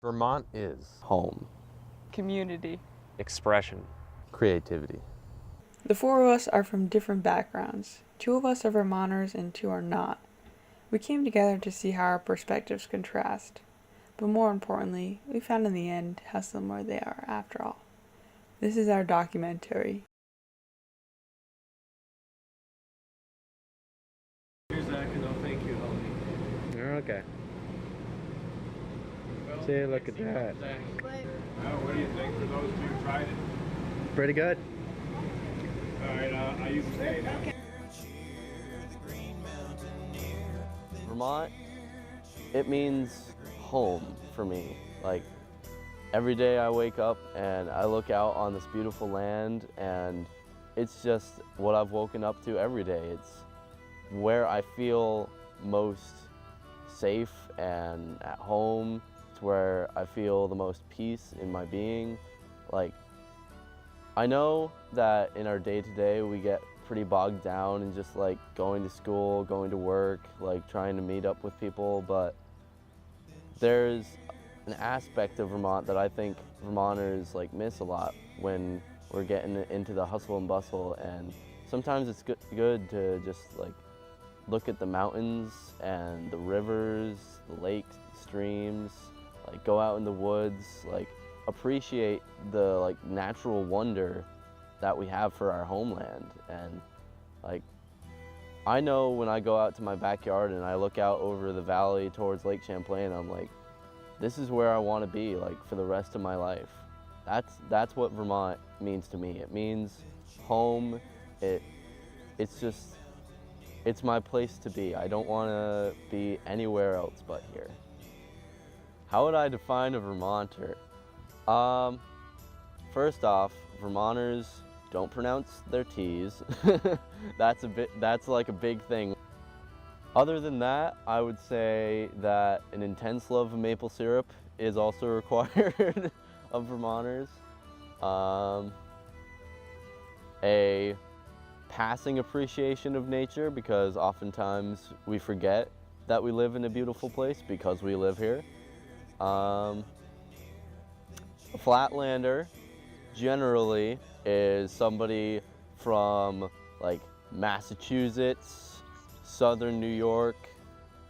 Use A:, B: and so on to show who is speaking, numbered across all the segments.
A: Vermont is
B: Home.
C: Community.
D: Expression.
A: creativity.
C: The four of us are from different backgrounds. Two of us are Vermonters and two are not. We came together to see how our perspectives contrast. But more importantly, we found in the end how similar they are after all. This is our documentary.
E: Here's Zack, and I'll thank you, homie.
D: You're okay. See, look at that.
E: What do you think for those who tried it?
D: Pretty good.
E: All right, I use the same.
B: Vermont, it means home for me. Like, every day I wake up and I look out on this beautiful land, and it's just what I've woken up to every day. It's where I feel most safe and at home. It's where I feel the most peace in my being. Like, I know that in our day-to-day we get pretty bogged down in just like going to school, going to work, like trying to meet up with people, but there's an aspect of Vermont that I think Vermonters like miss a lot when we're getting into the hustle and bustle, and sometimes it's good to just like look at the mountains and the rivers, the lakes, streams, like go out in the woods, like appreciate the like natural wonder that we have for our homeland. And like, I know when I go out to my backyard and I look out over the valley towards Lake Champlain, I'm like, this is where I want to be like for the rest of my life. That's what Vermont means to me. It means home. It's my place to be. I don't want to be anywhere else but here. How would I define a Vermonter? First off, Vermonters don't pronounce their T's. That's like a big thing. Other than that, I would say that an intense love of maple syrup is also required of Vermonters. A passing appreciation of nature, because oftentimes we forget that we live in a beautiful place because we live here. A Flatlander generally is somebody from like Massachusetts, southern New York,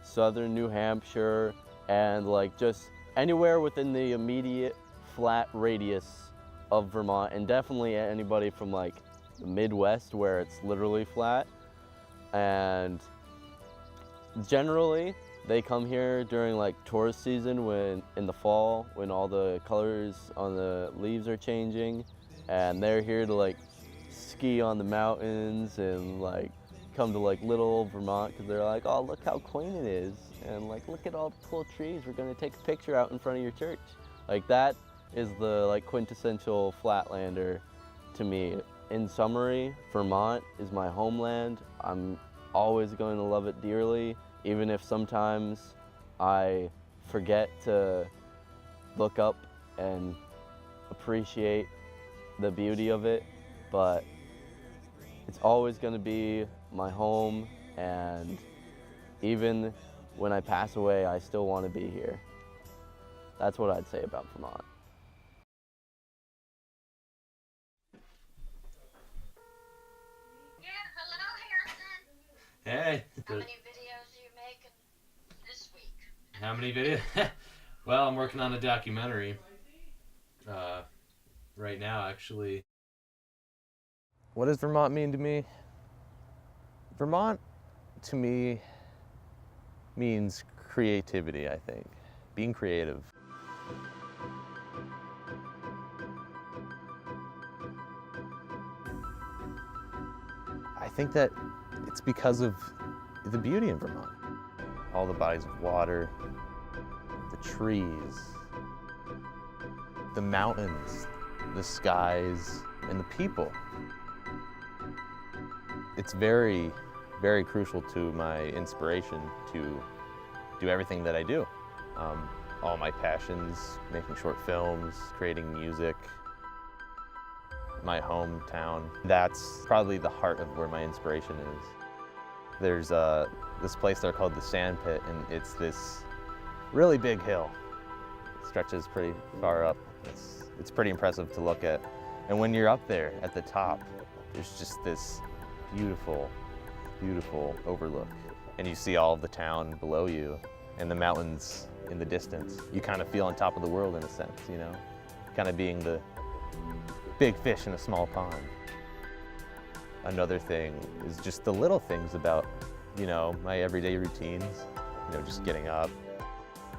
B: southern New Hampshire, and like just anywhere within the immediate flat radius of Vermont, and definitely anybody from like the Midwest where it's literally flat. And generally they come here during like tourist season, when in the fall, when all the colors on the leaves are changing, and they're here to like ski on the mountains and like come to like little old Vermont because they're like, oh, look how quaint it is, and like look at all the cool trees, we're gonna take a picture out in front of your church. Like, that is the like quintessential Flatlander to me. In summary, Vermont is my homeland. I'm always going to love it dearly, even if sometimes I forget to look up and appreciate the beauty of it, but it's always going to be my home, and even when I pass away, I still want to be here. That's what I'd say about Vermont.
F: Hey.
G: How many videos are you making this week?
F: How many videos? Well, I'm working on a documentary right now, actually.
A: What does Vermont mean to me? Vermont, to me, means creativity, I think. Being creative. I think that it's because of the beauty in Vermont. All the bodies of water, the trees, the mountains, the skies, and the people. It's very, very crucial to my inspiration to do everything that I do. All my passions, making short films, creating music, my hometown. That's probably the heart of where my inspiration is. There's this place there called the Sand Pit, and it's this really big hill. It's stretches pretty far up. It's pretty impressive to look at. And when you're up there at the top, there's just this beautiful, beautiful overlook. And you see all of the town below you and the mountains in the distance. You kind of feel on top of the world in a sense, you know? Kind of being the big fish in a small pond. Another thing is just the little things about, you know, my everyday routines. You know, just getting up,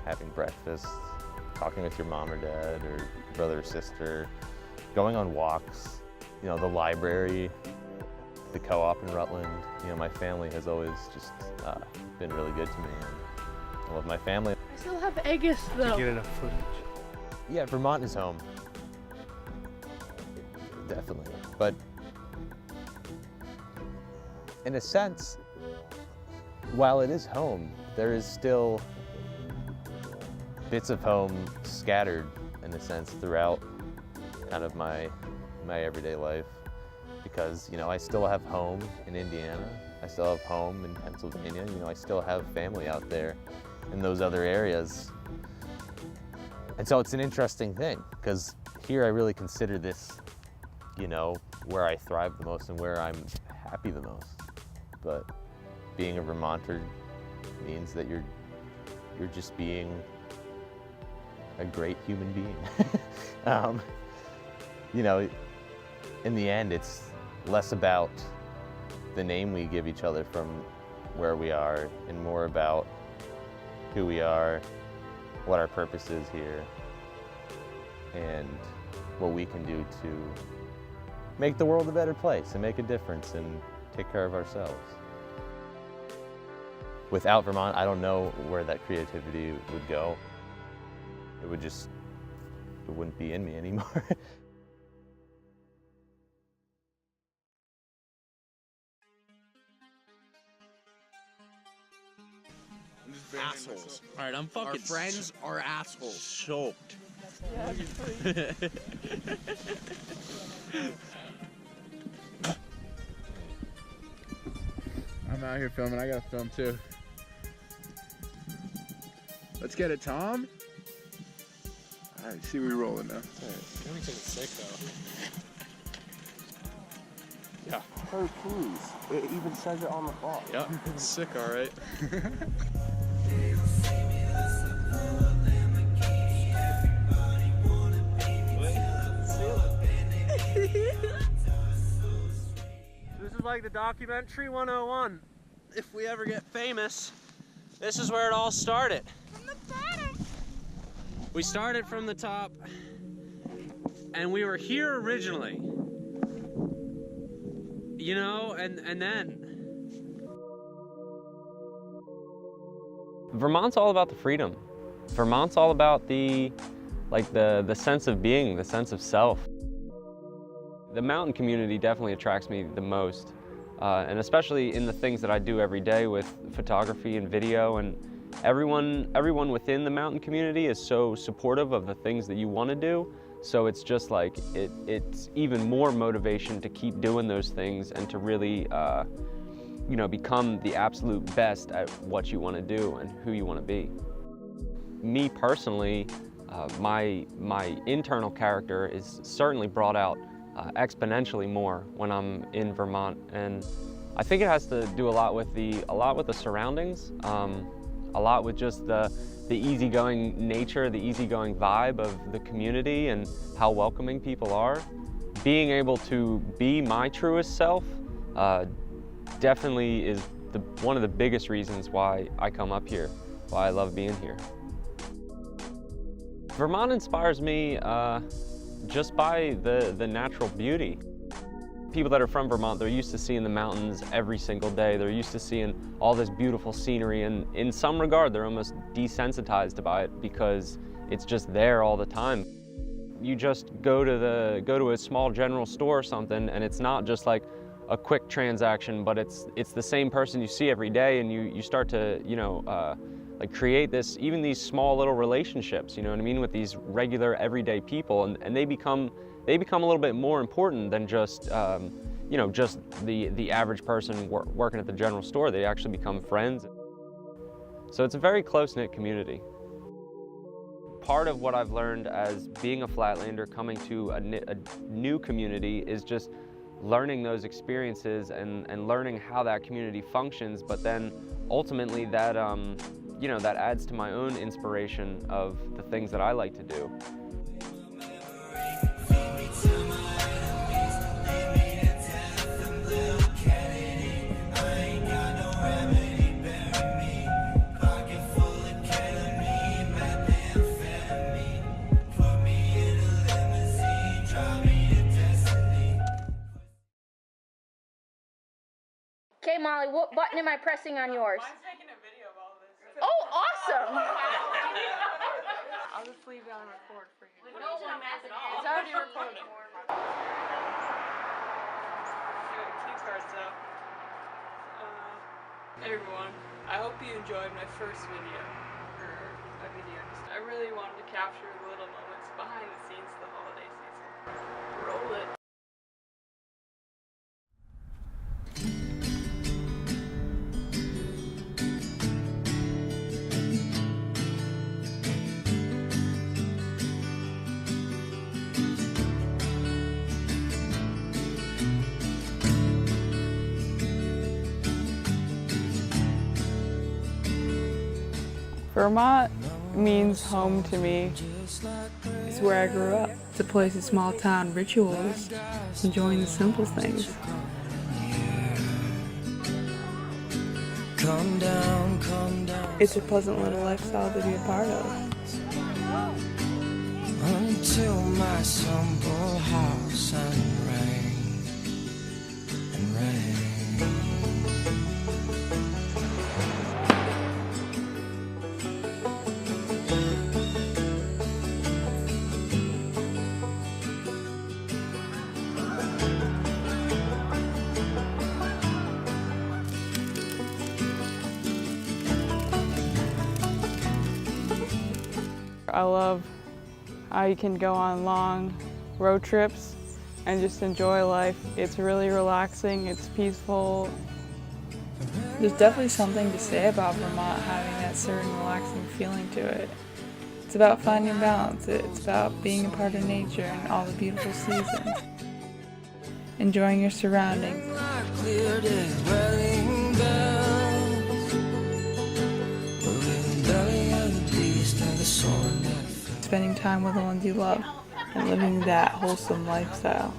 A: having breakfast, talking with your mom or dad or brother or sister, going on walks, you know, the library, the co-op in Rutland. You know, my family has always just been really good to me. And I love my family.
H: I still have Aegis though.
D: To get enough footage.
A: Yeah, Vermont is home. Definitely. But in a sense, while it is home, there is still bits of home scattered, in a sense, throughout kind of my everyday life. Because, you know, I still have home in Indiana. I still have home in Pennsylvania. You know, I still have family out there in those other areas. And so it's an interesting thing, because here I really consider this, you know, where I thrive the most and where I'm happy the most. But being a Vermonter means that you're just being a great human being. You know, in the end, it's less about the name we give each other from where we are and more about who we are, what our purpose is here, and what we can do to make the world a better place and make a difference and take care of ourselves. Without Vermont, I don't know where that creativity would go. It wouldn't be in me anymore.
I: Assholes.
J: All right, I'm fucking.
I: Our friends are assholes.
J: Soaked.
I: I'm out here filming. I gotta film too. Let's get it, Tom. All right, see we rolling now.
J: Everything's sick though.
I: Yeah.
B: Oh, please. It even says it on the box.
J: Yep, it's sick, all right.
K: This is like the documentary 101. If we ever get famous, this is where it all started.
H: From the bottom.
K: We started from the top, and we were here originally. You know, and then.
D: Vermont's all about the freedom. Vermont's all about the sense of being, the sense of self. The mountain community definitely attracts me the most, and especially in the things that I do every day with photography and video, and everyone within the mountain community is so supportive of the things that you want to do. So it's just like, it's even more motivation to keep doing those things and to really, you know, become the absolute best at what you want to do and who you want to be. Me personally, my internal character is certainly brought out exponentially more when I'm in Vermont, and I think it has to do a lot with the surroundings, a lot with just the easygoing nature, the easygoing vibe of the community and how welcoming people are. Being able to be my truest self definitely is one of the biggest reasons why I come up here, why I love being here. Vermont inspires me just by the natural beauty. People that are from Vermont, they're used to seeing the mountains every single day. They're used to seeing all this beautiful scenery, and in some regard, they're almost desensitized by it because it's just there all the time. You just go to a small general store or something, and it's not just like a quick transaction, but it's the same person you see every day, and you start to, you know, like create even these small little relationships, you know what I mean, with these regular everyday people, and they become a little bit more important than just, you know, just the average person working at the general store. They actually become friends. So it's a very close-knit community. part of what I've learned as being a Flatlander, coming to a new community, is just learning those experiences and learning how that community functions, but then ultimately that, you know, that adds to my own inspiration of the things that I like to do.
H: Okay, Molly, what button am I pressing on yours?
C: Mine's taking a video of all this.
H: Oh, awesome!
C: I'll just leave it on record for you.
H: No one math at all.
C: It's already recording. Cue cards up. Hey everyone, I hope you enjoyed my first video. I really wanted to capture the little moments behind the scenes of the holiday season. Roll it. Vermont means home to me. It's where I grew up. It's a place of small town rituals, enjoying the simple things. It's a pleasant little lifestyle to be a part of.
L: Until my humble house and rain.
C: I love how you can go on long road trips and just enjoy life. It's really relaxing, it's peaceful. There's definitely something to say about Vermont having that certain relaxing feeling to it. It's about finding balance, it's about being a part of nature and all the beautiful seasons. Enjoying your surroundings. Spending time with the ones you love and living that wholesome lifestyle.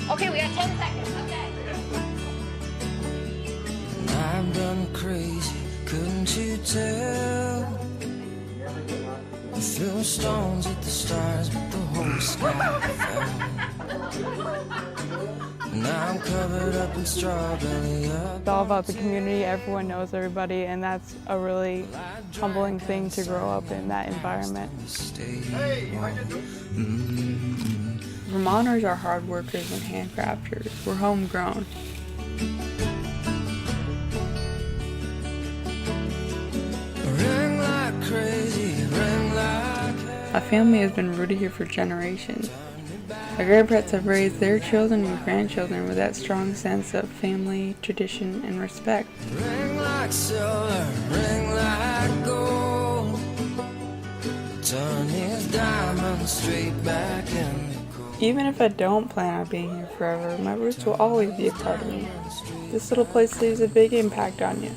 H: Okay, we got 10 seconds, okay.
L: I'm done crazy, couldn't you tell? I threw stones at the stars, but the whole sky fell. Now I'm covered up in strawberry.
C: It's all about the community, everyone knows everybody, and that's a really humbling thing to grow up in that environment. Vermonters are hard workers and handcrafters. We're homegrown.
L: Ring like crazy, ring like...
C: My family has been rooted here for generations. My grandparents have raised their children and grandchildren with that strong sense of family, tradition, and respect.
L: Ring like silver, ring like gold. Turn his diamond straight back in the cold.
C: Even if I don't plan on being here forever, my roots will always be a part of me. This little place leaves a big impact on you.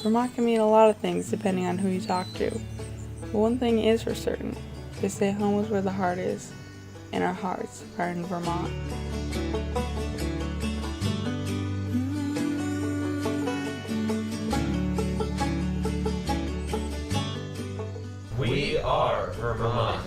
C: Vermont can mean a lot of things depending on who you talk to. But one thing is for certain, they say home is where the heart is, and our hearts are in Vermont.
F: We are Vermont.